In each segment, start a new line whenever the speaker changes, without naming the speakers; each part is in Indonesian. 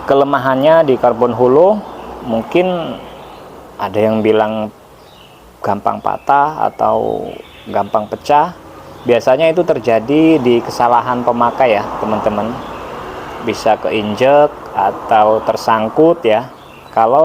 kelemahannya di karbon hollow mungkin ada yang bilang gampang patah atau gampang pecah. Biasanya itu terjadi di kesalahan pemakai ya teman-teman, bisa keinjek atau tersangkut ya. Kalau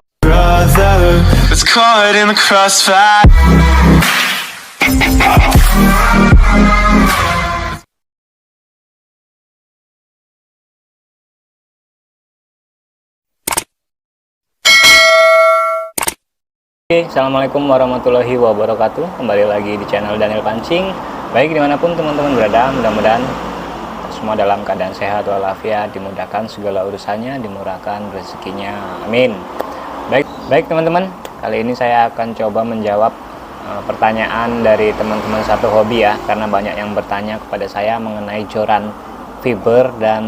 Assalamualaikum warahmatullahi wabarakatuh. Kembali lagi di channel Daniel Pancing. Baik dimanapun teman-teman berada, mudah-mudahan semua dalam keadaan sehat walafiat, dimudahkan segala urusannya, dimurahkan rezekinya, amin. Baik teman-teman, kali ini saya akan coba menjawab pertanyaan dari teman-teman satu hobi ya, karena banyak yang bertanya kepada saya mengenai joran fiber dan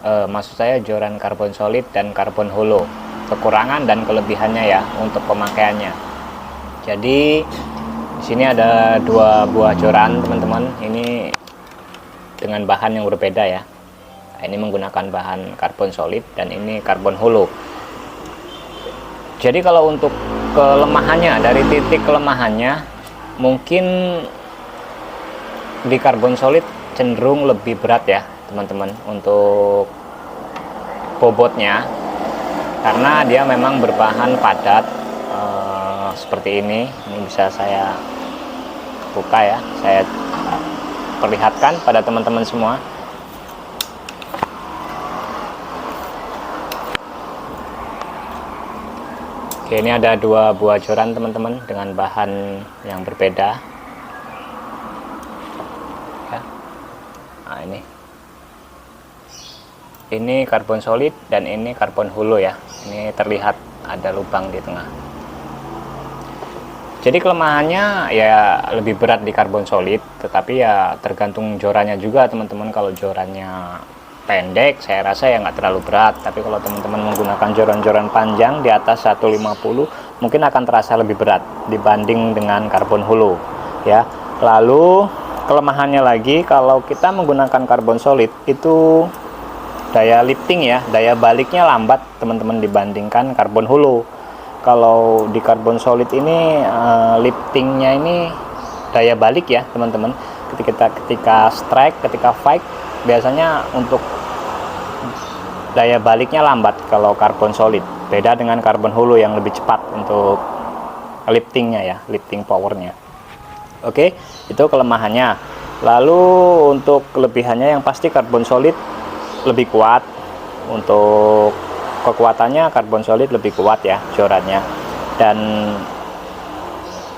maksud saya joran karbon solid dan karbon hollow, kekurangan dan kelebihannya ya untuk pemakaiannya. Jadi di sini ada dua buah joran teman-teman, ini dengan bahan yang berbeda ya. Ini menggunakan bahan karbon solid dan ini karbon hollow. Jadi kalau untuk kelemahannya, dari titik kelemahannya mungkin di karbon solid cenderung lebih berat ya teman-teman untuk bobotnya, karena dia memang berbahan padat seperti ini bisa saya buka ya, saya perlihatkan pada teman-teman semua. Oke, ini ada dua buah joran teman-teman dengan bahan yang berbeda ya. Nah, ini karbon solid dan ini karbon hollow ya. Ini terlihat ada lubang di tengah. Jadi kelemahannya ya lebih berat di karbon solid, tetapi ya tergantung jorannya juga teman-teman. Kalau jorannya pendek saya rasa ya nggak terlalu berat, tapi kalau teman-teman menggunakan joran-joran panjang di atas 150 mungkin akan terasa lebih berat dibanding dengan karbon hollow ya. Lalu kelemahannya lagi, kalau kita menggunakan karbon solid itu daya lifting ya, daya baliknya lambat teman-teman dibandingkan karbon hollow. Kalau di karbon solid ini liftingnya ini daya balik ya teman-teman, ketika strike, ketika fight biasanya untuk daya baliknya lambat kalau karbon solid, beda dengan karbon hollow yang lebih cepat untuk liftingnya ya, lifting powernya. Oke, itu kelemahannya. Lalu untuk kelebihannya yang pasti karbon solid lebih kuat. Untuk kekuatannya karbon solid lebih kuat ya jorannya. Dan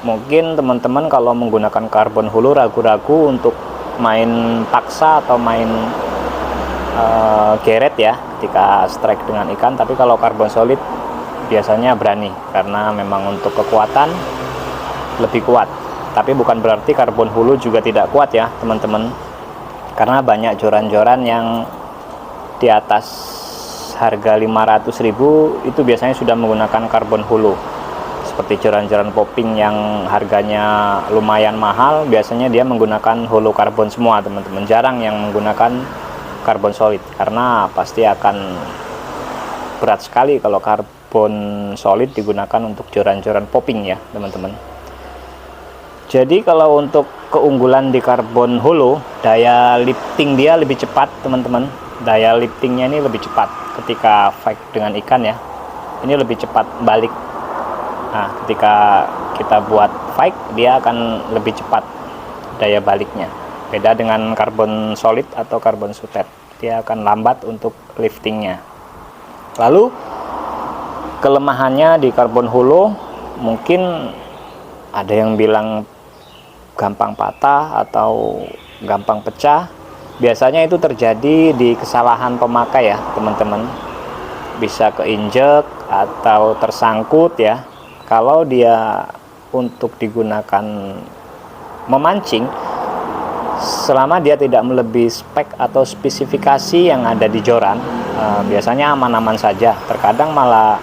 mungkin teman-teman kalau menggunakan karbon hollow ragu-ragu untuk main paksa atau main geret ya ketika strike dengan ikan, tapi kalau karbon solid biasanya berani karena memang untuk kekuatan lebih kuat. Tapi bukan berarti karbon hollow juga tidak kuat ya teman-teman, karena banyak joran-joran yang di atas harga 500.000 itu biasanya sudah menggunakan karbon hollow, seperti joran-joran popping yang harganya lumayan mahal, biasanya dia menggunakan hollow karbon semua teman-teman, jarang yang menggunakan karbon solid karena pasti akan berat sekali kalau karbon solid digunakan untuk joran-joran popping ya teman-teman. Jadi kalau untuk keunggulan di karbon hollow, daya lifting dia lebih cepat teman-teman, daya liftingnya ini lebih cepat ketika fight dengan ikan ya, ini lebih cepat balik. Nah, ketika kita buat fight dia akan lebih cepat daya baliknya, beda dengan karbon solid atau karbon sutet, dia akan lambat untuk liftingnya. Lalu kelemahannya di karbon hollow mungkin ada yang bilang gampang patah atau gampang pecah. Biasanya itu terjadi di kesalahan pemakai ya teman-teman, bisa keinjek atau tersangkut ya. Kalau dia untuk digunakan memancing, selama dia tidak melebihi spek atau spesifikasi yang ada di joran, biasanya aman-aman saja. Terkadang malah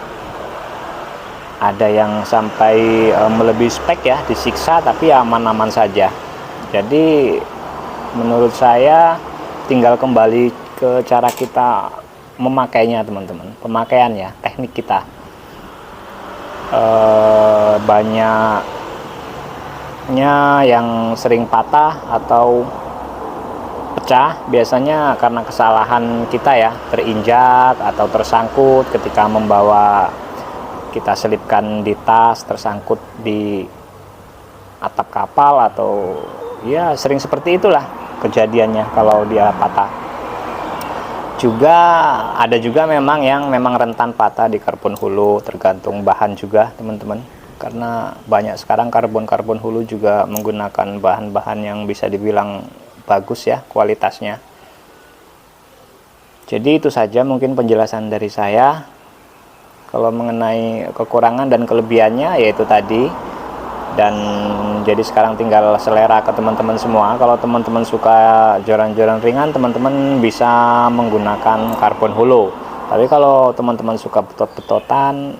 ada yang sampai melebihi spek ya, disiksa, tapi aman-aman saja. Jadi menurut saya tinggal kembali ke cara kita memakainya teman-teman. pemakaian ya, teknik kita. Banyaknya yang sering patah atau pecah biasanya karena kesalahan kita ya, terinjak atau tersangkut ketika membawa, kita selipkan di tas, tersangkut di atap kapal, atau ya sering seperti itulah kejadiannya kalau dia patah. Juga ada juga memang yang memang rentan patah di karbon hulu, tergantung bahan juga teman-teman, karena banyak sekarang karbon hulu juga menggunakan bahan-bahan yang bisa dibilang bagus ya kualitasnya. Jadi itu saja mungkin penjelasan dari saya. Kalau mengenai kekurangan dan kelebihannya yaitu tadi. Dan jadi sekarang tinggal selera ke teman-teman semua. Kalau teman-teman suka joran-joran ringan, teman-teman bisa menggunakan karbon hulu. Tapi kalau teman-teman suka betot-betotan,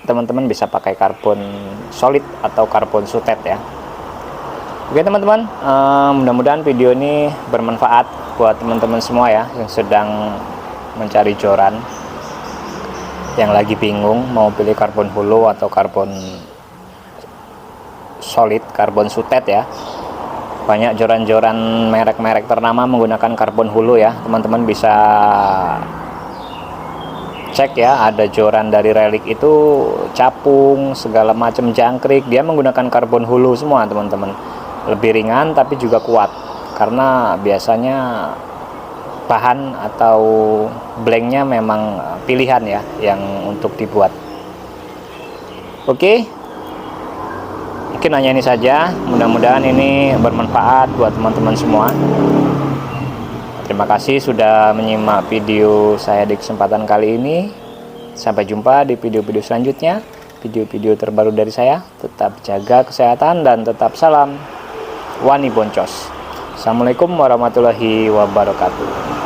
teman-teman bisa pakai karbon solid atau karbon sutet ya. Oke teman-teman, mudah-mudahan video ini bermanfaat buat teman-teman semua ya yang sedang mencari joran, yang lagi bingung mau pilih karbon hulu atau karbon solid, karbon sutet ya. Banyak joran-joran merek-merek ternama menggunakan karbon hulu ya. Teman-teman bisa cek ya, ada joran dari relik itu, capung, segala macam jangkrik, dia menggunakan karbon hulu semua teman-teman. Lebih ringan tapi juga kuat, karena biasanya bahan atau blanknya memang pilihan ya yang untuk dibuat. Oke, mungkin hanya ini saja, mudah-mudahan ini bermanfaat buat teman-teman semua. Terima kasih sudah menyimak video saya di kesempatan kali ini. Sampai jumpa di video-video selanjutnya, video-video terbaru dari saya. Tetap jaga kesehatan dan tetap salam Wani Boncos. Assalamualaikum warahmatullahi wabarakatuh.